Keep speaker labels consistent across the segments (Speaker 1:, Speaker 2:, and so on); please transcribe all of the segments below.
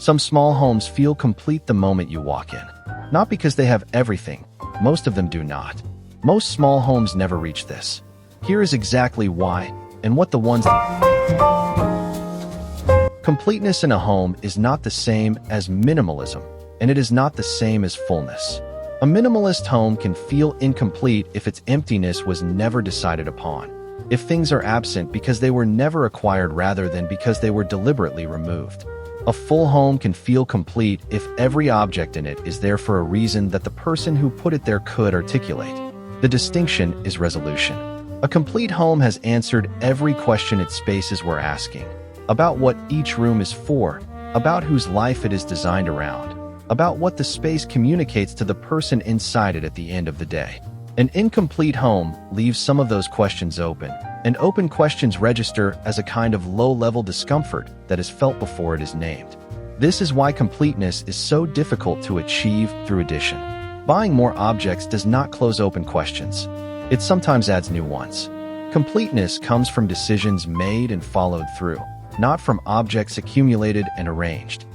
Speaker 1: Some small homes feel complete the moment you walk in. Not because they have everything, most of them do not. Most small homes never reach this. Here is exactly why, and what the ones Completeness in a home is not the same as minimalism, and it is not the same as fullness. A minimalist home can feel incomplete if its emptiness was never decided upon, if things are absent because they were never acquired rather than because they were deliberately removed. A full home can feel complete if every object in it is there for a reason that the person who put it there could articulate. The distinction is resolution. A complete home has answered every question its spaces were asking, about what each room is for, about whose life it is designed around, about what the space communicates to the person inside it at the end of the day. An incomplete home leaves some of those questions open, and open questions register as a kind of low-level discomfort that is felt before it is named. This is why completeness is so difficult to achieve through addition. Buying more objects does not close open questions. It sometimes adds new ones. Completeness comes from decisions made and followed through, not from objects accumulated and arranged.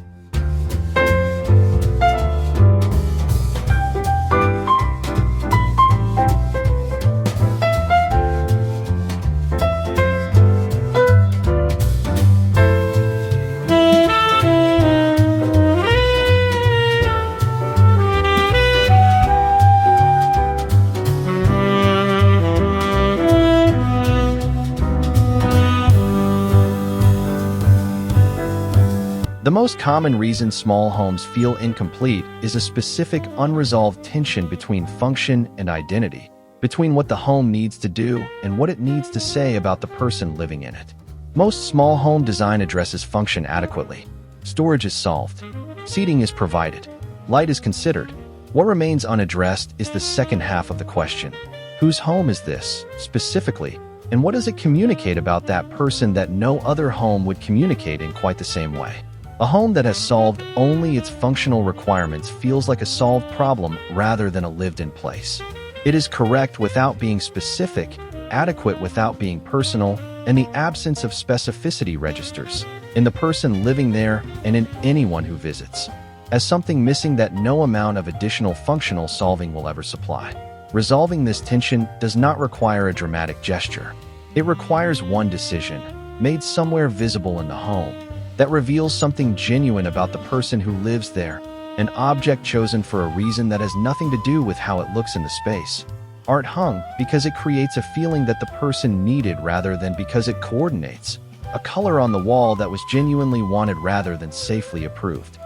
Speaker 1: The most common reason small homes feel incomplete is a specific unresolved tension between function and identity, between what the home needs to do and what it needs to say about the person living in it. Most small home design addresses function adequately. Storage is solved. Seating is provided. Light is considered. What remains unaddressed is the second half of the question. Whose home is this, specifically, and what does it communicate about that person that no other home would communicate in quite the same way? A home that has solved only its functional requirements feels like a solved problem rather than a lived-in place. It is correct without being specific, adequate without being personal, and the absence of specificity registers in the person living there and in anyone who visits, as something missing that no amount of additional functional solving will ever supply. Resolving this tension does not require a dramatic gesture. It requires one decision, made somewhere visible in the home, that reveals something genuine about the person who lives there, an object chosen for a reason that has nothing to do with how it looks in the space. Art hung because it creates a feeling that the person needed rather than because it coordinates. A color on the wall that was genuinely wanted rather than safely approved.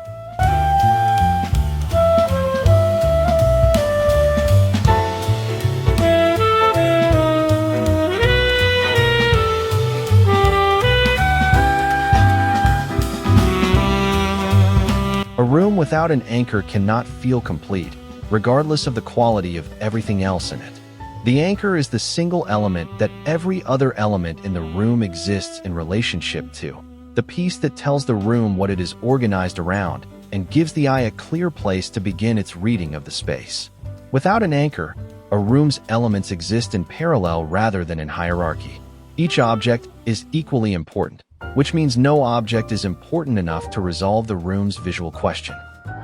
Speaker 1: A room without an anchor cannot feel complete, regardless of the quality of everything else in it. The anchor is the single element that every other element in the room exists in relationship to, the piece that tells the room what it is organized around and gives the eye a clear place to begin its reading of the space. Without an anchor, a room's elements exist in parallel rather than in hierarchy. Each object is equally important, which means no object is important enough to resolve the room's visual question.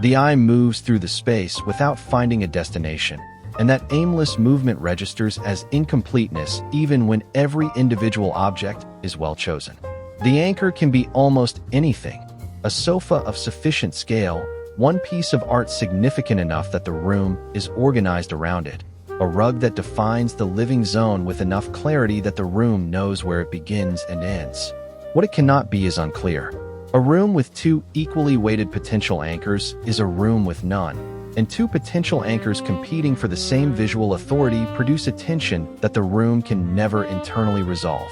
Speaker 1: The eye moves through the space without finding a destination, and that aimless movement registers as incompleteness even when every individual object is well chosen. The anchor can be almost anything: a sofa of sufficient scale, one piece of art significant enough that the room is organized around it, a rug that defines the living zone with enough clarity that the room knows where it begins and ends. What it cannot be is unclear. A room with two equally weighted potential anchors is a room with none, and two potential anchors competing for the same visual authority produce a tension that the room can never internally resolve.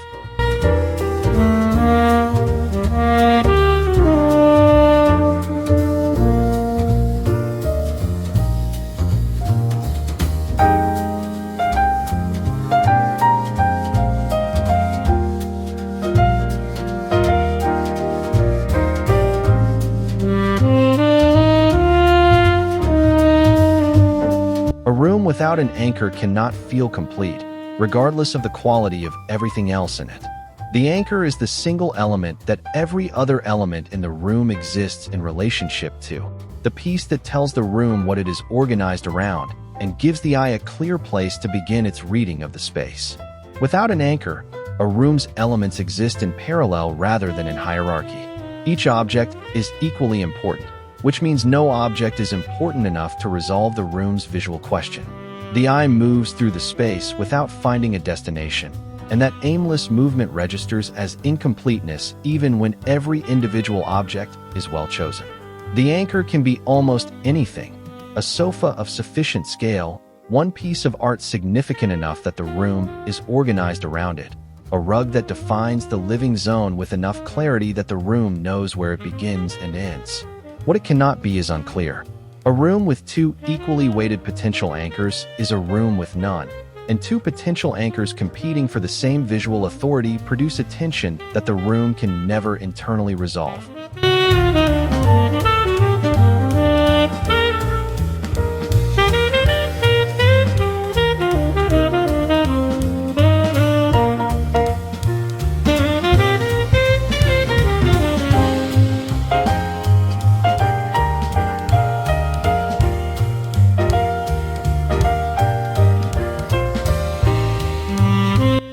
Speaker 1: A room without an anchor cannot feel complete, regardless of the quality of everything else in it. The anchor is the single element that every other element in the room exists in relationship to, the piece that tells the room what it is organized around and gives the eye a clear place to begin its reading of the space. Without an anchor, a room's elements exist in parallel rather than in hierarchy. Each object is equally important, which means no object is important enough to resolve the room's visual question. The eye moves through the space without finding a destination, and that aimless movement registers as incompleteness even when every individual object is well chosen. The anchor can be almost anything: a sofa of sufficient scale, one piece of art significant enough that the room is organized around it, a rug that defines the living zone with enough clarity that the room knows where it begins and ends. What it cannot be is unclear. A room with two equally weighted potential anchors is a room with none, and two potential anchors competing for the same visual authority produce a tension that the room can never internally resolve.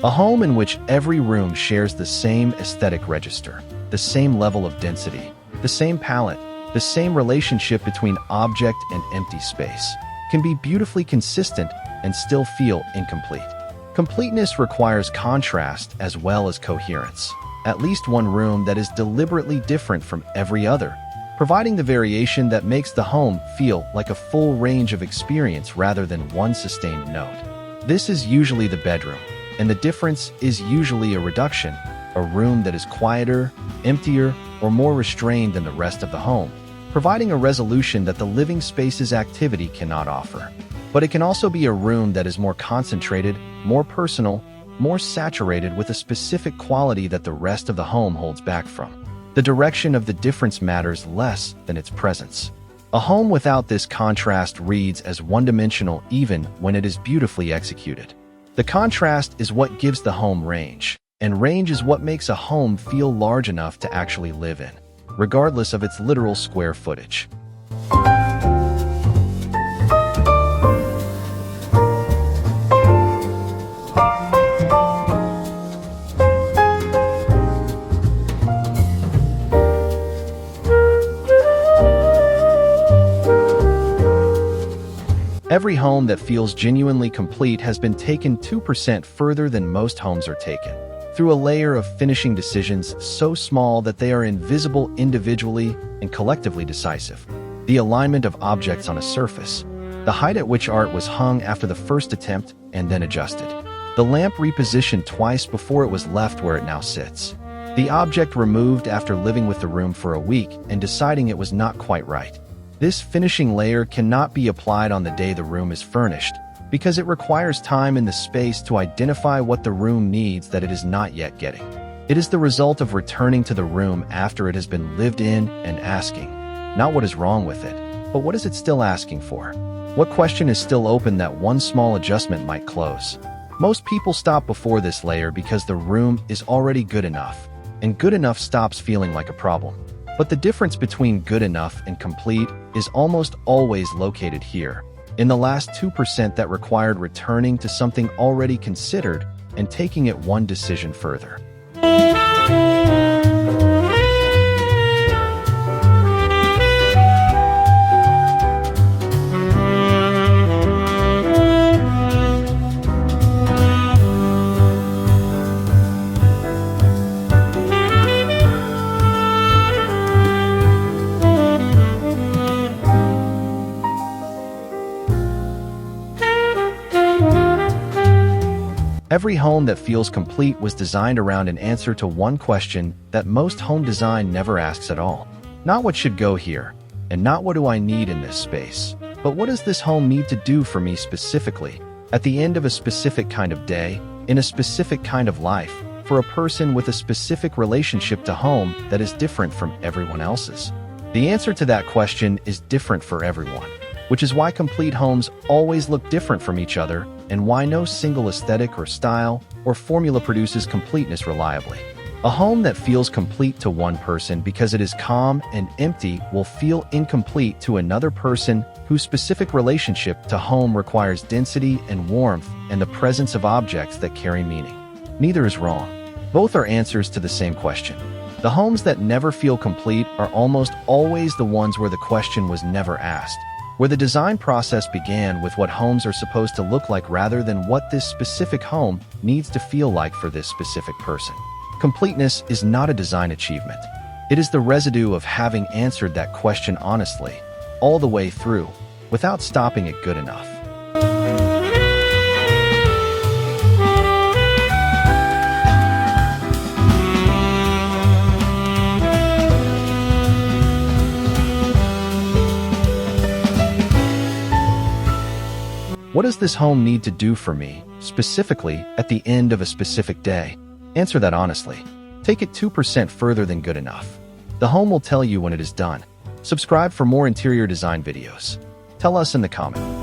Speaker 1: A home in which every room shares the same aesthetic register, the same level of density, the same palette, the same relationship between object and empty space, can be beautifully consistent and still feel incomplete. Completeness requires contrast as well as coherence. At least one room that is deliberately different from every other, providing the variation that makes the home feel like a full range of experience rather than one sustained note. This is usually the bedroom, and the difference is usually a reduction, a room that is quieter, emptier, or more restrained than the rest of the home, providing a resolution that the living space's activity cannot offer. But it can also be a room that is more concentrated, more personal, more saturated with a specific quality that the rest of the home holds back from. The direction of the difference matters less than its presence. A home without this contrast reads as one-dimensional even when it is beautifully executed. The contrast is what gives the home range, and range is what makes a home feel large enough to actually live in, regardless of its literal square footage. Every home that feels genuinely complete has been taken 2% further than most homes are taken, through a layer of finishing decisions so small that they are invisible individually and collectively decisive. The alignment of objects on a surface, the height at which art was hung after the first attempt and then adjusted, the lamp repositioned twice before it was left where it now sits, the object removed after living with the room for a week and deciding it was not quite right. This finishing layer cannot be applied on the day the room is furnished, because it requires time in the space to identify what the room needs that it is not yet getting. It is the result of returning to the room after it has been lived in and asking, not what is wrong with it, but what is it still asking for? What question is still open that one small adjustment might close? Most people stop before this layer because the room is already good enough, and good enough stops feeling like a problem. But the difference between good enough and complete is almost always located here, in the last 2% that required returning to something already considered and taking it one decision further. Every home that feels complete was designed around an answer to one question that most home design never asks at all. Not what should go here, and not what do I need in this space, but what does this home need to do for me specifically, at the end of a specific kind of day, in a specific kind of life, for a person with a specific relationship to home that is different from everyone else's? The answer to that question is different for everyone, which is why complete homes always look different from each other and why no single aesthetic or style or formula produces completeness reliably. A home that feels complete to one person because it is calm and empty will feel incomplete to another person whose specific relationship to home requires density and warmth and the presence of objects that carry meaning. Neither is wrong. Both are answers to the same question. The homes that never feel complete are almost always the ones where the question was never asked, where the design process began with what homes are supposed to look like rather than what this specific home needs to feel like for this specific person. Completeness is not a design achievement. It is the residue of having answered that question honestly, all the way through, without stopping at good enough. What does this home need to do for me, specifically at the end of a specific day? Answer that honestly. Take it 2% further than good enough. The home will tell you when it is done. Subscribe for more interior design videos. Tell us in the comments.